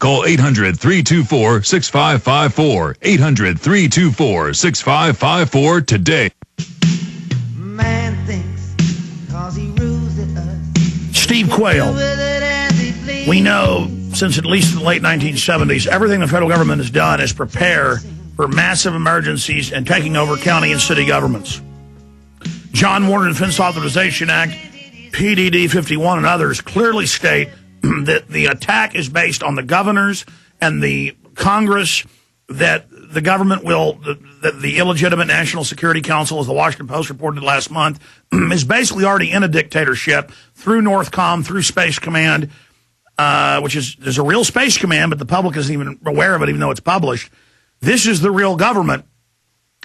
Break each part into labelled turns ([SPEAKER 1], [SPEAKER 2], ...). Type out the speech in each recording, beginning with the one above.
[SPEAKER 1] Call 800-324-6554. 800-324-6554 today.
[SPEAKER 2] Man thinks 'cause he rules it us.
[SPEAKER 3] Steve Quayle. We know since at least the late 1970s, everything the federal government has done is prepare for massive emergencies and taking over county and city governments. John Warner Defense Authorization Act, PDD 51, and others clearly state that the attack is based on the governors and the Congress, that the government will, that the illegitimate National Security Council, as the Washington Post reported last month, is basically already in a dictatorship through Northcom, through Space Command, which is, there's a real Space Command, but the public isn't even aware of it, even though it's published. This is the real government.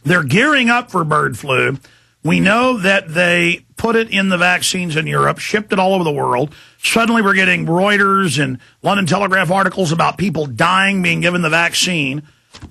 [SPEAKER 3] They're gearing up for bird flu. We know that they put it in the vaccines in Europe, shipped it all over the world. Suddenly we're getting Reuters and London Telegraph articles about people dying being given the vaccine.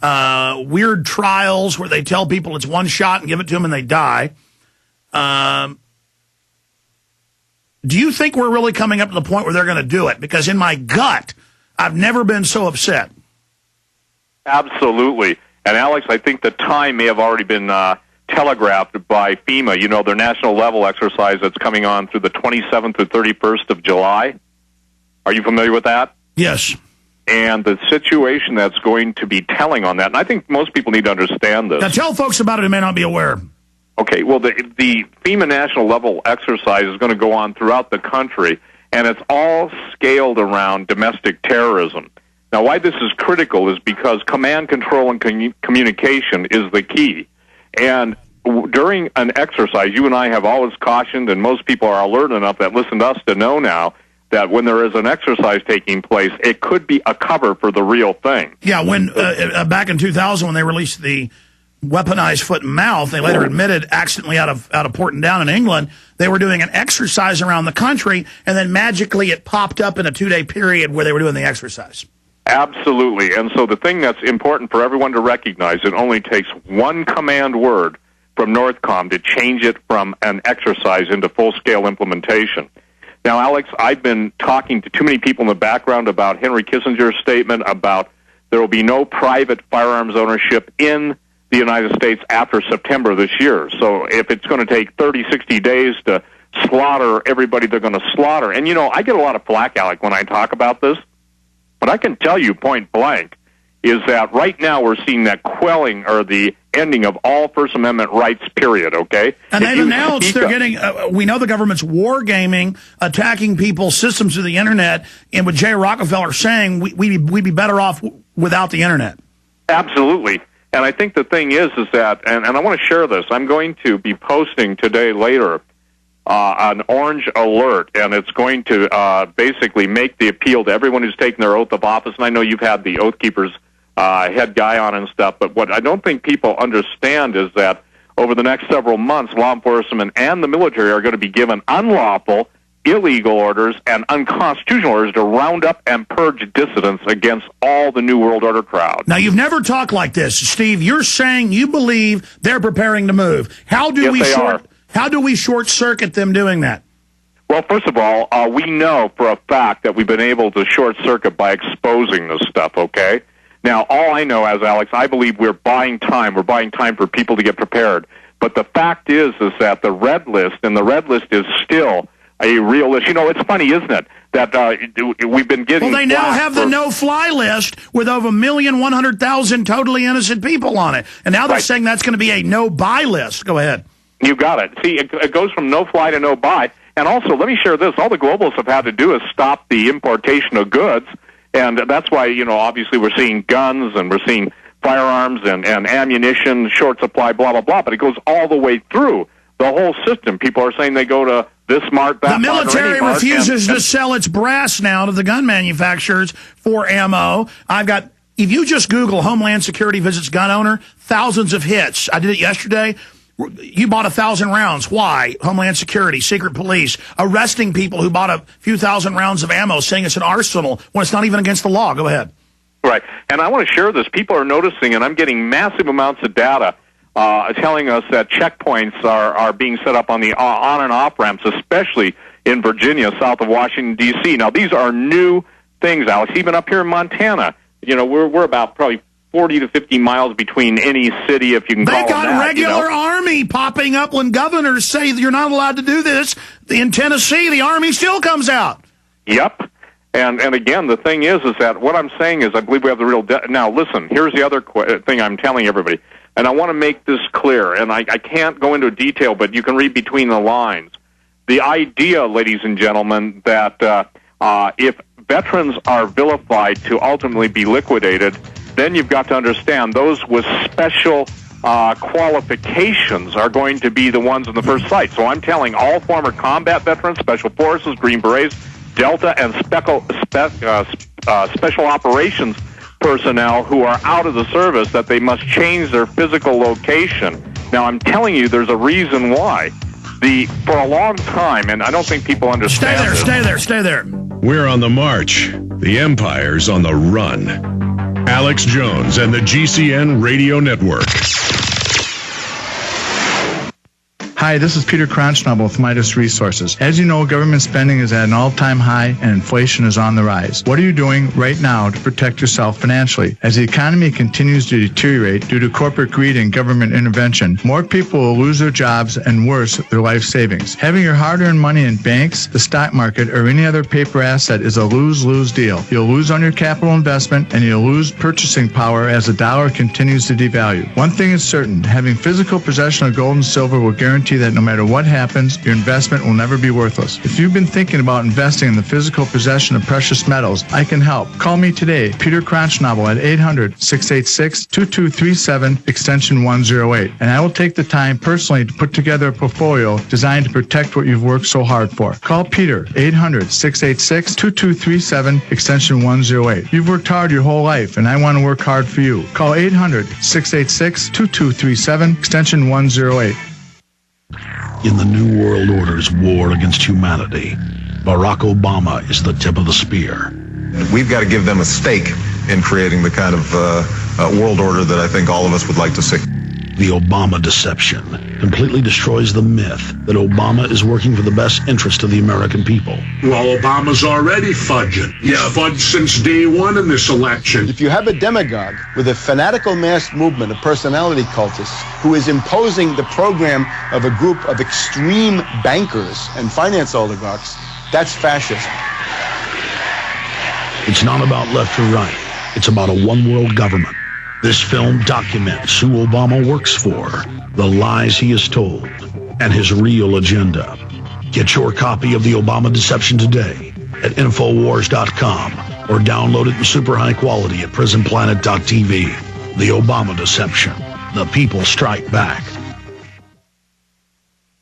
[SPEAKER 3] Weird trials where they tell people it's one shot and give it to them and they die. Do you think we're really coming up to the point where they're going to do it? Because in my gut, I've never been so upset.
[SPEAKER 4] Absolutely. And, Alex, I think the time may have already been telegraphed by FEMA. You know, their national level exercise that's coming on through the 27th through 31st of July. Are you familiar with that?
[SPEAKER 3] Yes.
[SPEAKER 4] And the situation that's going to be telling on that, and I think most people need to understand this.
[SPEAKER 3] Now, tell folks about it who may not be aware.
[SPEAKER 4] Okay, well, the FEMA national level exercise is going to go on throughout the country, and it's all scaled around domestic terrorism. Now, why this is critical is because command, control, and communication is the key. And during an exercise, you and I have always cautioned, and most people are alert enough that listen to us to know now, that when there is an exercise taking place, it could be a cover for the real thing.
[SPEAKER 3] Yeah, when back in 2000, when they released the weaponized foot and mouth, they later admitted accidentally out of Porton Down in England, they were doing an exercise around the country, and then magically it popped up in a 2-day period where they were doing the exercise.
[SPEAKER 4] Absolutely. And so the thing that's important for everyone to recognize, it only takes one command word from Northcom to change it from an exercise into full-scale implementation. Now, Alex, I've been talking to too many people in the background about Henry Kissinger's statement about there will be no private firearms ownership in the United States after September this year. So if it's going to take 30, 60 days to slaughter everybody they're going to slaughter, and, you know, I get a lot of flack, Alec, when I talk about this, but I can tell you point blank is that right now we're seeing that quelling or the ending of all First Amendment rights, period, okay?
[SPEAKER 3] And they've announced they're getting, we know the government's wargaming, attacking people's systems of the Internet, and with Jay Rockefeller saying we'd be better off without the Internet.
[SPEAKER 4] Absolutely. And I think the thing is that, and I want to share this, I'm going to be posting today later an orange alert, and it's going to basically make the appeal to everyone who's taken their oath of office. And I know you've had the Oath Keepers head guy on and stuff, but what I don't think people understand is that over the next several months, law enforcement and the military are going to be given unlawful, illegal orders and unconstitutional orders to round up and purge dissidents against all the New World Order crowd.
[SPEAKER 3] Now, you've never talked like this, Steve. You're saying you believe they're preparing to move. How do we short-circuit them doing that?
[SPEAKER 4] Well, first of all, we know for a fact that we've been able to short-circuit by exposing this stuff, okay? Now, all I know as Alex, I believe we're buying time. We're buying time for people to get prepared. But the fact is that the red list, and the red list is still a real list. You know, it's funny, isn't it, that we've been getting...
[SPEAKER 3] Well, they now have the no-fly list with over 1,100,000 totally innocent people on it. And now they're saying that's going to be a no-buy list. Go ahead.
[SPEAKER 4] You got it. See, it goes from no-fly to no-buy. And also, let me share this. All the globalists have had to do is stop the importation of goods. And that's why, you know, obviously we're seeing guns and we're seeing firearms and ammunition, short supply, blah, blah, blah. But it goes all the way through the whole system. People are saying they go to this mart, that mart,
[SPEAKER 3] the military refuses to sell its brass now to the gun manufacturers for ammo. If you just Google Homeland Security visits gun owner, thousands of hits. I did it yesterday. You bought 1,000 rounds. Why? Homeland Security, secret police, arresting people who bought a few thousand rounds of ammo, saying it's an arsenal when it's not even against the law. Go ahead.
[SPEAKER 4] Right. And I want to share this. People are noticing, and I'm getting massive amounts of data telling us that checkpoints are being set up on the on and off ramps, especially in Virginia, south of Washington, D.C. Now, these are new things, Alex. Even up here in Montana, we're about probably 40 to 50 miles between any city, if you can call it that.
[SPEAKER 3] They got regular army popping up when governors say you're not allowed to do this. In Tennessee, the army still comes out.
[SPEAKER 4] Yep. And again, the thing is that what I'm saying is I believe we have the real... Now, listen, here's the other thing I'm telling everybody, and I want to make this clear, and I can't go into detail, but you can read between the lines. The idea, ladies and gentlemen, that if veterans are vilified to ultimately be liquidated, then you've got to understand those with special qualifications are going to be the ones in the first sight. So I'm telling all former combat veterans, Special Forces, Green Berets, Delta, and special operations personnel who are out of the service that they must change their physical location. Now, I'm telling you, there's a reason why. For a long time, and I don't think people understand this.
[SPEAKER 3] Stay there.
[SPEAKER 1] We're on the march. The Empire's on the run. Alex Jones and the GCN Radio Network.
[SPEAKER 5] Hi, this is Peter Kronschnabel with Midas Resources. As you know, government spending is at an all-time high and inflation is on the rise. What are you doing right now to protect yourself financially? As the economy continues to deteriorate due to corporate greed and government intervention, more people will lose their jobs and worse, their life savings. Having your hard-earned money in banks, the stock market, or any other paper asset is a lose-lose deal. You'll lose on your capital investment and you'll lose purchasing power as the dollar continues to devalue. One thing is certain, having physical possession of gold and silver will guarantee that no matter what happens, your investment will never be worthless. If you've been thinking about investing in the physical possession of precious metals, I can help. Call me today, Peter Kronschnabel, at 800-686-2237, extension 108, and I will take the time personally to put together a portfolio designed to protect what you've worked so hard for. Call Peter, 800-686-2237, extension 108. You've worked hard your whole life, and I want to work hard for you. Call 800-686-2237, extension 108.
[SPEAKER 6] In the New World Order's war against humanity, Barack Obama is the tip of the spear.
[SPEAKER 7] We've got to give them a stake in creating the kind of world order that I think all of us would like to see.
[SPEAKER 6] The Obama deception completely destroys the myth that Obama is working for the best interest of the American people.
[SPEAKER 8] Well, Obama's already fudging. He's fudged since day one in this election.
[SPEAKER 9] If you have a demagogue with a fanatical mass movement of personality cultists who is imposing the program of a group of extreme bankers and finance oligarchs, that's fascism.
[SPEAKER 6] It's not about left or right. It's about a one-world government. This film documents who Obama works for, the lies he has told, and his real agenda. Get your copy of The Obama Deception today at Infowars.com or download it in super high quality at PrisonPlanet.tv. The Obama Deception. The people strike back.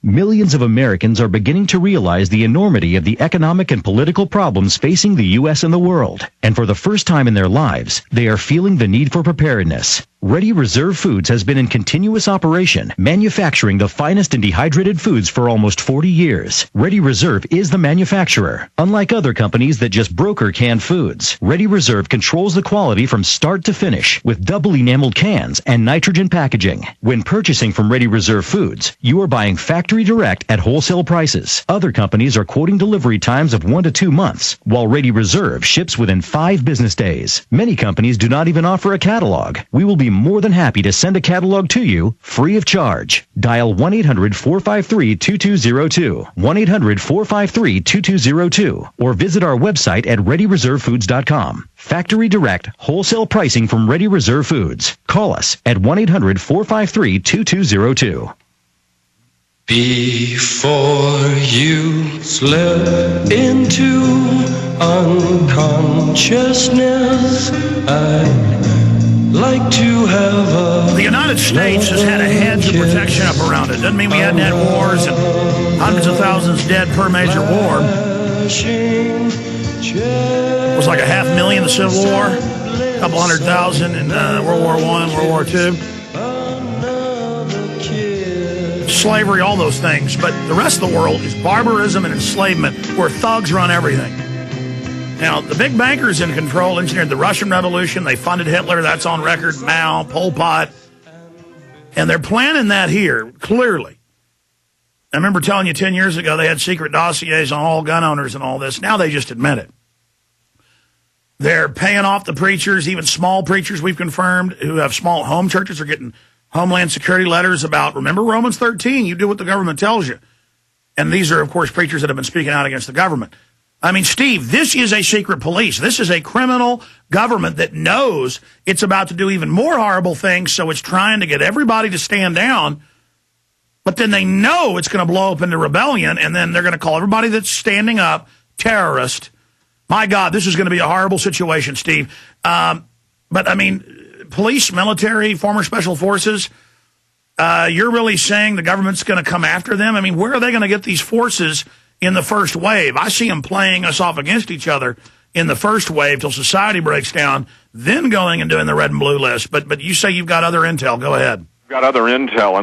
[SPEAKER 10] Millions of Americans are beginning to realize the enormity of the economic and political problems facing the U.S. and the world. And for the first time in their lives, they are feeling the need for preparedness. Ready Reserve Foods has been in continuous operation, manufacturing the finest and dehydrated foods for almost 40 years. Ready Reserve is the manufacturer. Unlike other companies that just broker canned foods, Ready Reserve controls the quality from start to finish with double enameled cans and nitrogen packaging. When purchasing from Ready Reserve Foods, you are buying factory direct at wholesale prices. Other companies are quoting delivery times of 1 to 2 months, while Ready Reserve ships within 5 business days. Many companies do not even offer a catalog. We will be more than happy to send a catalog to you free of charge. Dial 1-800-453-2202, 1-800-453-2202, or visit our website at ReadyReserveFoods.com. Factory direct, wholesale pricing from Ready Reserve Foods. Call us at 1-800-453-2202.
[SPEAKER 11] Before you slip into unconsciousness, I'd like to have
[SPEAKER 3] The United States has had a hedge of protection up around it. Doesn't mean we hadn't had wars and hundreds of thousands dead per major war. It was like 500,000 the Civil War, a couple 100,000 in World War I, World War II. Slavery, all those things. But the rest of the world is barbarism and enslavement, where thugs run everything. Now, the big bankers in control engineered the Russian Revolution. They funded Hitler. That's on record. Mao, Pol Pot. And they're planning that here, clearly. I remember telling you 10 years ago they had secret dossiers on all gun owners and all this. Now they just admit it. They're paying off the preachers, even small preachers we've confirmed who have small home churches are getting Homeland Security letters about, remember Romans 13, you do what the government tells you. And these are, of course, preachers that have been speaking out against the government. I mean, Steve, this is a secret police. This is a criminal government that knows it's about to do even more horrible things, so it's trying to get everybody to stand down. But then they know it's going to blow up into rebellion, and then they're going to call everybody that's standing up terrorist. My God, this is going to be a horrible situation, Steve. But, I mean, police, military, former special forces, you're really saying the government's going to come after them? I mean, where are they going to get these forces in the first wave? I see them playing us off against each other in the first wave till society breaks down, then going and doing the red and blue list. But you say you've got other intel. Go ahead.
[SPEAKER 4] Got other intel. And